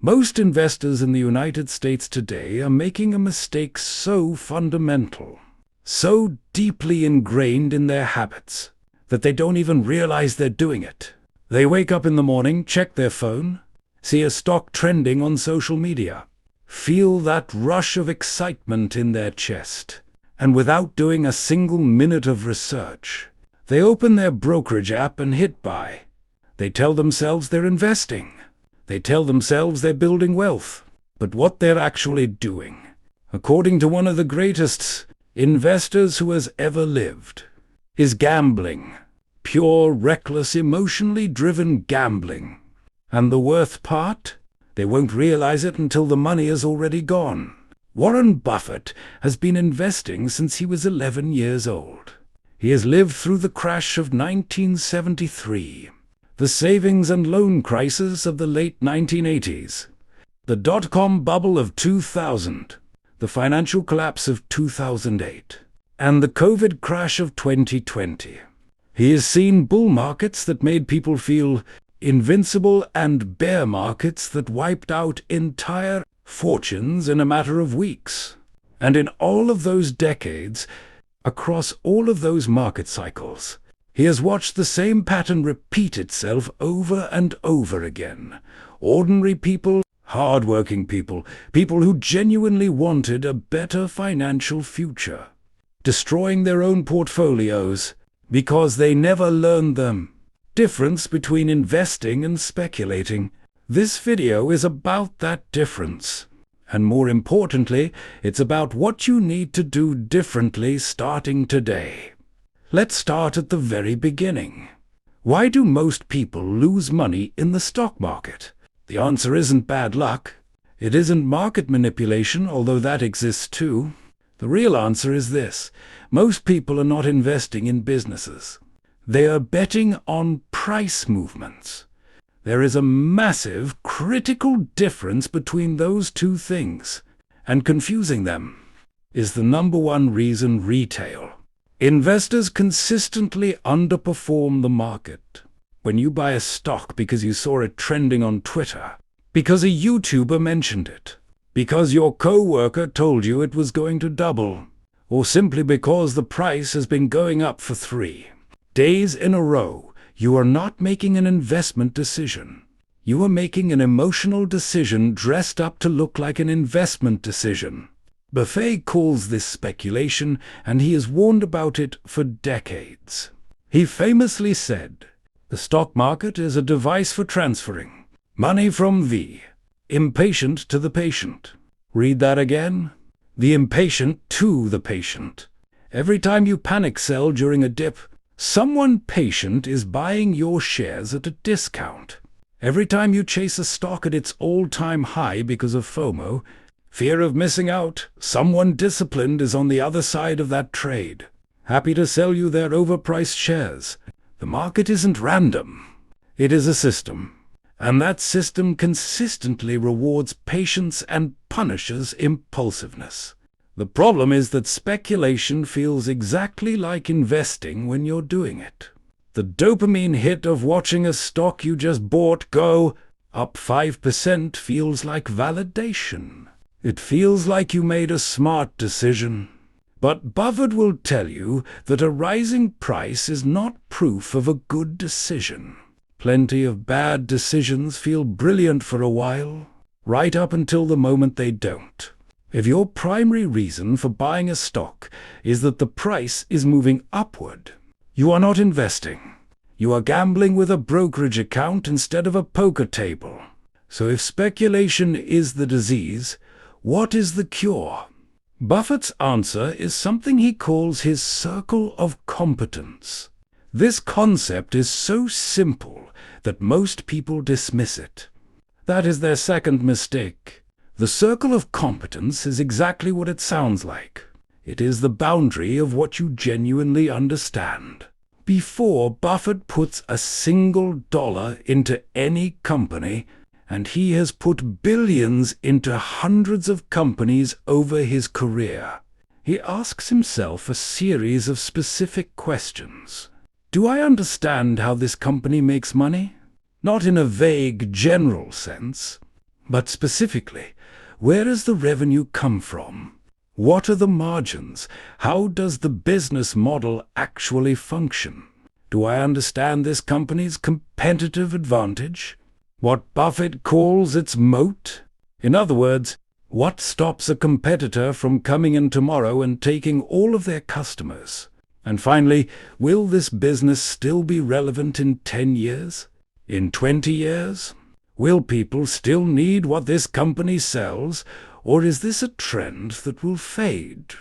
Most investors in the United States today are making a mistake so fundamental, so deeply ingrained in their habits, that they don't even realize they're doing it. They wake up in the morning, check their phone, see a stock trending on social media, feel that rush of excitement in their chest, and without doing a single minute of research, they open their brokerage app and hit buy. They tell themselves they're investing. They tell themselves they're building wealth. But what they're actually doing, according to one of the greatest investors who has ever lived, is gambling. Pure, reckless, emotionally driven gambling. And the worst part? They won't realize it until the money is already gone. Warren Buffett has been investing since he was 11 years old. He has lived through the crash of 1973, the savings and loan crisis of the late 1980s, the dot-com bubble of 2000, the financial collapse of 2008, and the COVID crash of 2020. He has seen bull markets that made people feel invincible and bear markets that wiped out entire fortunes in a matter of weeks. And in all of those decades, across all of those market cycles, he has watched the same pattern repeat itself over and over again. Ordinary people, hard-working people, people who genuinely wanted a better financial future, destroying their own portfolios because they never learned the difference between investing and speculating. This video is about that difference. And more importantly, it's about what you need to do differently starting today. Let's start at the very beginning. Why do most people lose money in the stock market? The answer isn't bad luck. It isn't market manipulation, although that exists too. The real answer is this: most people are not investing in businesses. They are betting on price movements. There is a massive, critical difference between those two things, and confusing them is the number one reason retail investors consistently underperform the market. When you buy a stock because you saw it trending on Twitter, because a YouTuber mentioned it, because your co-worker told you it was going to double, or simply because the price has been going up for 3 days in a row, you are not making an investment decision. You are making an emotional decision dressed up to look like an investment decision. Buffett calls this speculation, and he has warned about it for decades. He famously said, "The stock market is a device for transferring money from the impatient to the patient." Read that again. The impatient to the patient. Every time you panic sell during a dip, someone patient is buying your shares at a discount. Every time you chase a stock at its all-time high because of FOMO, fear of missing out, someone disciplined is on the other side of that trade, happy to sell you their overpriced shares. The market isn't random. It is a system. And that system consistently rewards patience and punishes impulsiveness. The problem is that speculation feels exactly like investing when you're doing it. The dopamine hit of watching a stock you just bought go up 5% feels like validation. It feels like you made a smart decision. But Buffett will tell you that a rising price is not proof of a good decision. Plenty of bad decisions feel brilliant for a while, right up until the moment they don't. If your primary reason for buying a stock is that the price is moving upward, you are not investing. You are gambling with a brokerage account instead of a poker table. So if speculation is the disease, what is the cure? Buffett's answer is something he calls his circle of competence. This concept is so simple that most people dismiss it. That is their second mistake. The circle of competence is exactly what it sounds like. It is the boundary of what you genuinely understand. Before Buffett puts a single dollar into any company, and he has put billions into hundreds of companies over his career, he asks himself a series of specific questions. Do I understand how this company makes money? Not in a vague, general sense. But specifically, where does the revenue come from? What are the margins? How does the business model actually function? Do I understand this company's competitive advantage? What Buffett calls its moat? In other words, what stops a competitor from coming in tomorrow and taking all of their customers? And finally, will this business still be relevant in 10 years? In 20 years? Will people still need what this company sells, or is this a trend that will fade?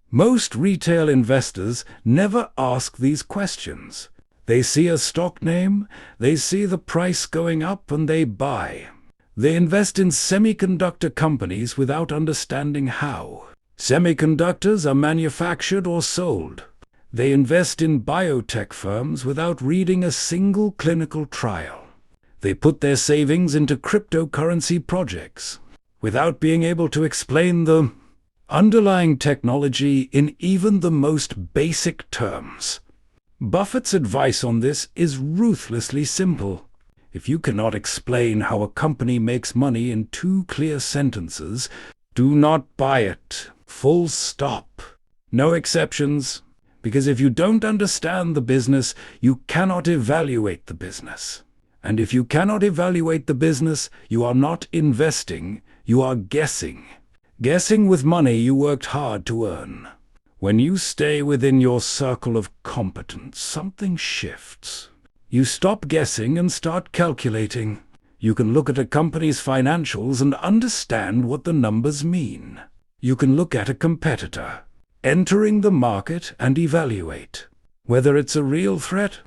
Most retail investors never ask these questions. They see a stock name, they see the price going up, and they buy. They invest in semiconductor companies without understanding how. Semiconductors are manufactured or sold. They invest in biotech firms without reading a single clinical trial. They put their savings into cryptocurrency projects without being able to explain the underlying technology in even the most basic terms. Buffett's advice on this is ruthlessly simple. If you cannot explain how a company makes money in 2 clear sentences, do not buy it. Full stop. No exceptions. Because if you don't understand the business, you cannot evaluate the business. And if you cannot evaluate the business, you are not investing, you are guessing. Guessing with money you worked hard to earn. When you stay within your circle of competence, something shifts. You stop guessing and start calculating. You can look at a company's financials and understand what the numbers mean. You can look at a competitor, entering the market, and evaluate whether it's a real threat.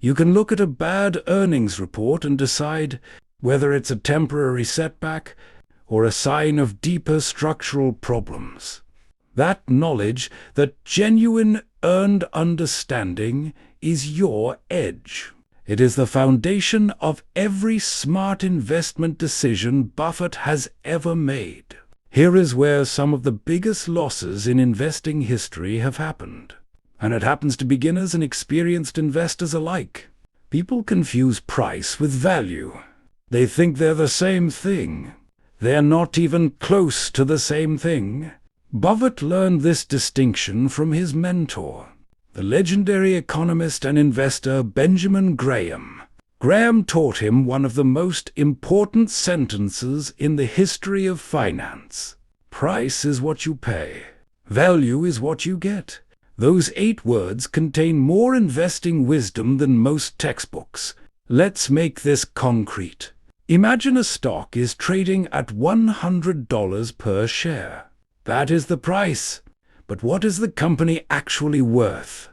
You can look at a bad earnings report and decide whether it's a temporary setback or a sign of deeper structural problems. That knowledge, that genuine earned understanding, is your edge. It is the foundation of every smart investment decision Buffett has ever made. Here is where some of the biggest losses in investing history have happened. And it happens to beginners and experienced investors alike. People confuse price with value. They think they're the same thing. They're not even close to the same thing. Buffett learned this distinction from his mentor, the legendary economist and investor Benjamin Graham. Graham taught him one of the most important sentences in the history of finance. Price is what you pay. Value is what you get. Those 8 words contain more investing wisdom than most textbooks. Let's make this concrete. Imagine a stock is trading at $100 per share. That is the price. But what is the company actually worth?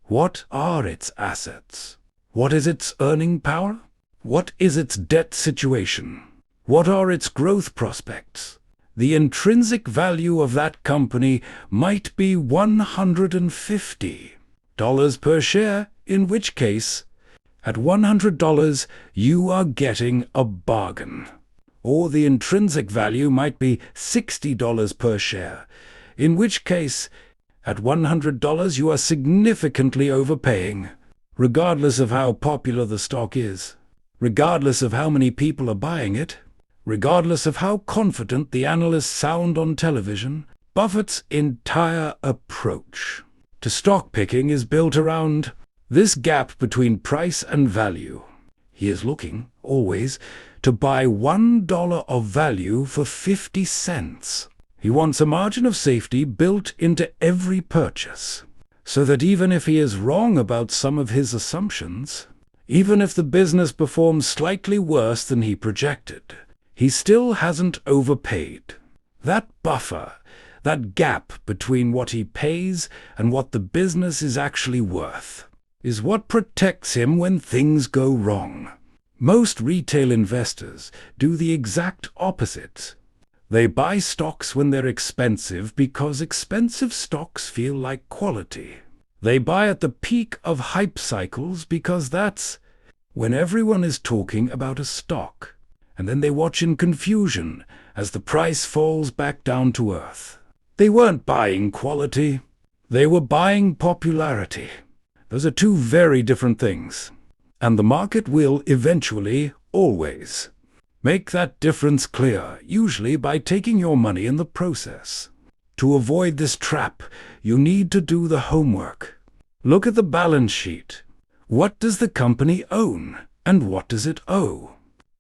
What are its assets? What is its earning power? What is its debt situation? What are its growth prospects? The intrinsic value of that company might be $150 per share, in which case, at $100, you are getting a bargain. Or the intrinsic value might be $60 per share, in which case, at $100 you are significantly overpaying, regardless of how popular the stock is, regardless of how many people are buying it, regardless of how confident the analysts sound on television. Buffett's entire approach to stock picking is built around this gap between price and value. He is looking, always, to buy $1 of value for 50 cents. He wants a margin of safety built into every purchase, so that even if he is wrong about some of his assumptions, even if the business performs slightly worse than he projected, he still hasn't overpaid. That buffer, that gap between what he pays and what the business is actually worth, is what protects him when things go wrong. Most retail investors do the exact opposite. They buy stocks when they're expensive because expensive stocks feel like quality. They buy at the peak of hype cycles because that's when everyone is talking about a stock. And then they watch in confusion as the price falls back down to earth. They weren't buying quality. They were buying popularity. Those are 2 very different things. And the market will eventually, always, Make that difference clear, usually by taking your money in the process. To avoid this trap, you need to do the homework. Look at the balance sheet. What does the company own, and what does it owe?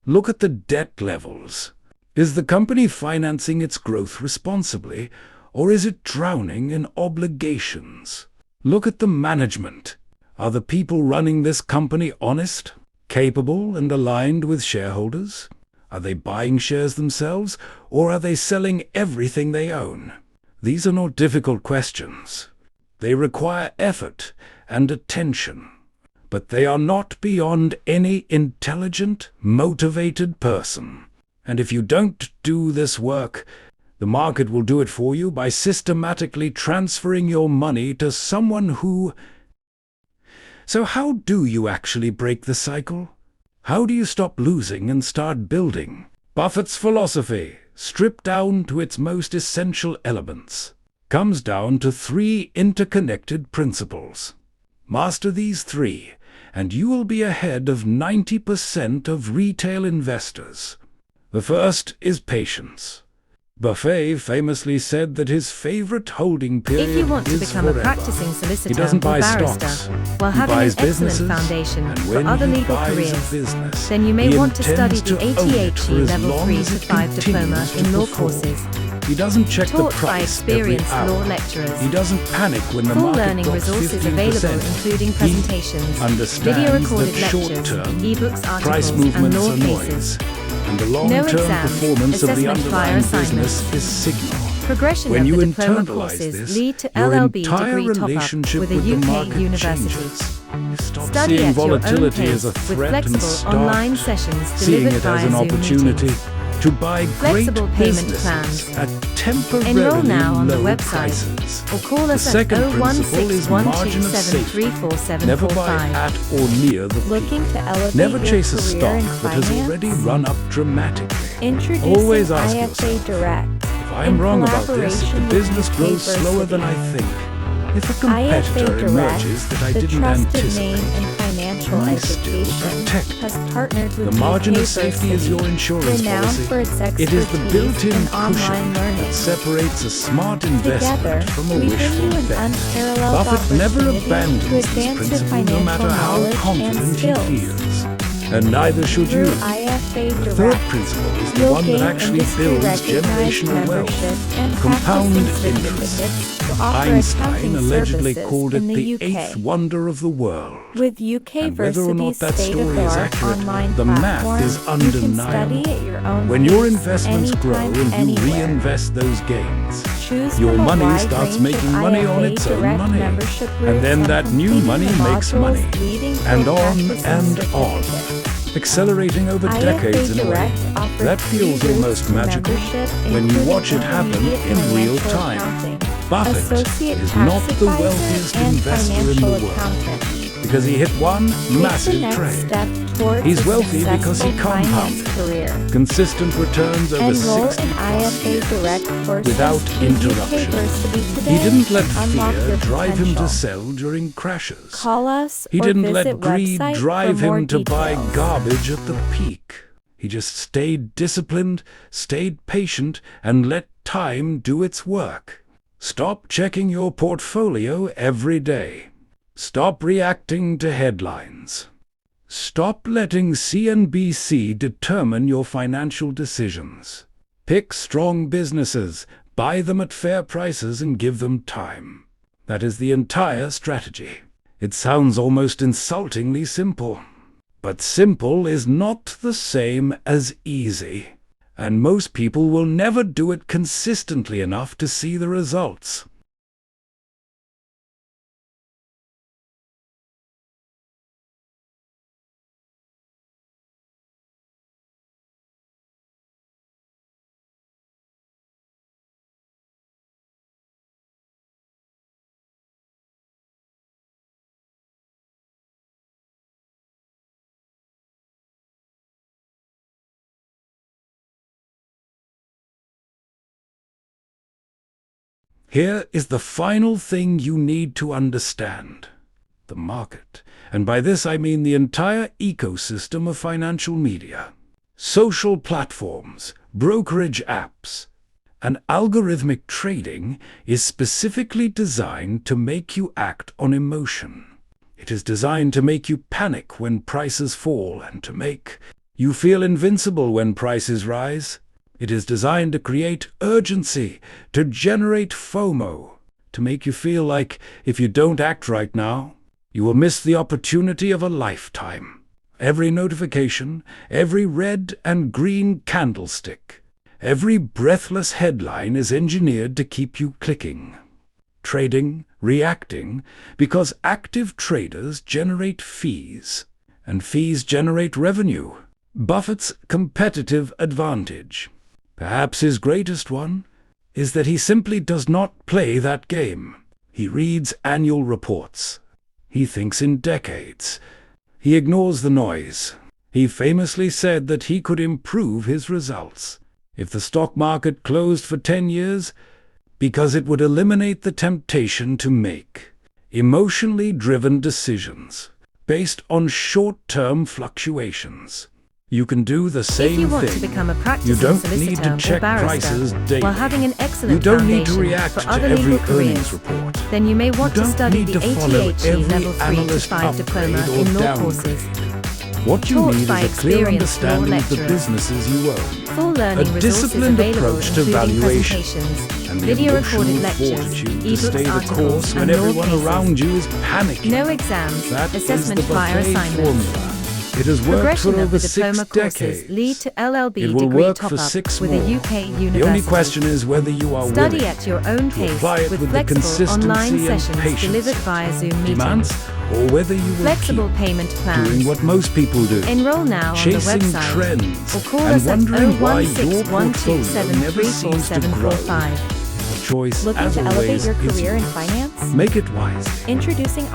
Look at the debt levels. Is the company financing its growth responsibly, or is it drowning in obligations? Look at the management. Are the people running this company honest, capable, and aligned with shareholders? Are they buying shares themselves, or are they selling everything they own? These are not difficult questions. They require effort and attention, but they are not beyond any intelligent, motivated person. And if you don't do this work, the market will do it for you by systematically transferring your money to someone who... So how do you actually break the cycle? How do you stop losing and start building? Buffett's philosophy, stripped down to its most essential elements, comes down to 3 interconnected principles. Master these 3, and you will be ahead of 90% of retail investors. The first is patience. Buffett famously said that his favorite holding period is If you want to become forever. a practicing solicitor He doesn't buy or barrister, stocks. while He having an buys excellent businesses, foundation and for when other he legal buys a careers, business, then you may he want to study intends the to own it for ATHE as Level long 3 as to it 5 diploma continues to in law perform. courses, He doesn't check the taught by price every experienced hour. law lecturers. He doesn't panic when the Full market learning drops resources 15%. available including presentations, He understands video recorded that lectures, short-term ebooks, price articles, and movements law are cases. noise, and the No long-term exams, performance of the assessment via underlying assignments. business is signal. Progression When of you the diploma internalize courses this, lead to your LLB entire degree top-up relationship with a with the UK market university. changes. You stop Study seeing at your own volatility pace as a with threat and flexible start online sessions seeing delivered it as via an Zoom opportunity meetings. to buy Flexible great payment businesses plans. at temporarily Enroll now on the low website prices. or call The us at second principle is margin of safety. 01612734745. Never buy at or near the Looking peak. to elevate Never your chase a career stock in that has finance? already run up dramatically. Introducing Always ask IFA yourself, Direct. if I'm in wrong about this, if the collaboration with business UK grows slower than I Varsity. think, if a IFA competitor Direct, emerges that I the didn't trusted name anticipate, in financial I still education, protect has partnered with the margin UK of safety is Varsity, your insurance renowned policy. for its It is the expertise built-in in cushion online learning. that separates a smart Together, investment from a we bring you wishful an bet. unparalleled Buffett never opportunity abandons to this advance your principle no financial matter how knowledge and confident he skills. feels. And neither should Through you. IFA The third Direct, principle is the you'll one that gain actually industry builds recognized generational wealth. membership and Compound practicing interest. certificates to offer Einstein accounting allegedly services called it in the UK. eighth wonder of the world. With UK And whether or not Varsity's that story is state-of-the-art accurate, online the math platform, is you can undeniable. study at your own When your pace, investments grow anytime, and you anywhere. reinvest those gains, Choose your from a money wide starts range making of money on IFA its own Direct money. membership And routes then that new completing money the makes modules money. leading to And a on practicing and on. certificate. Accelerating over IFA decades in a way. Direct offers That feels 3 routes almost to magical membership, when you including watch it happen intermediate in real financial time. accounting, Buffett associate is tax not the advisor, wealthiest and investor in the financial world accountant. because he hit one Take the massive next trade. step towards He's a wealthy because he successful finance compounded. career. Consistent returns over Enroll 60 in plus IFA years. Direct courses without through interruption. UK Varsity He today didn't let and unlock fear your drive him to potential. sell during crashes. Call us He or didn't visit let greed website drive for more him to buy details. garbage at the peak. He just stayed disciplined, stayed patient, and let time do its work. Stop checking your portfolio every day. Stop reacting to headlines. Stop letting CNBC determine your financial decisions. Pick strong businesses, buy them at fair prices, and give them time. That is the entire strategy. It sounds almost insultingly simple. But simple is not the same as easy. And most people will never do it consistently enough to see the results. Here is the final thing you need to understand. The market. And by this I mean the entire ecosystem of financial media. social platforms, brokerage apps, and algorithmic trading is specifically designed to make you act on emotion. It is designed to make you panic when prices fall and to make you feel invincible when prices rise. It is designed to create urgency, to generate FOMO, to make you feel like if you don't act right now, you will miss the opportunity of a lifetime. Every notification, every red and green candlestick, every breathless headline is engineered to keep you clicking, trading, reacting, because active traders generate fees, and fees generate revenue. Buffett's competitive advantage, perhaps his greatest one, is that he simply does not play that game. He reads annual reports. He thinks in decades. He ignores the noise. He famously said that he could improve his results if the stock market closed for 10 years, because it would eliminate the temptation to make emotionally driven decisions based on short-term fluctuations. You can do the same If you want thing. to become a You practicing don't need solicitor to or check prices barrister daily. while having an excellent You don't need to foundation react for to other every legal earnings careers, report. then you may want You to don't study need the to follow ATHE every Level 3 to analyst 5 diploma upgrade in or law downgrade. courses. What you Taught need by is a clear experienced law understanding of the lecturers. businesses you own, Full learning a resources disciplined available approach to including valuation, presentations, and the video recorded emotional lectures, fortitude to ebooks, stay the articles, course when and law everyone cases. around you is panicking. No exams, That is assessment the via Buffett assignments. formula. It has worked Progression for of over the diploma 6 courses decades. lead to LLB It will degree work for top-up 6 with more. a UK university. The only question is whether you are Study willing at your own to pace apply it with with the flexible online consistency and sessions patience delivered via Zoom demands, meetings. or whether you will Flexible keep payment plans. doing what most people do, Enroll now on the chasing website trends or call and us at wondering why your portfolio never seems to grow. 01272373745. The choice, Looking as to elevate always, your is career in yours. finance? Make it wisely. Introducing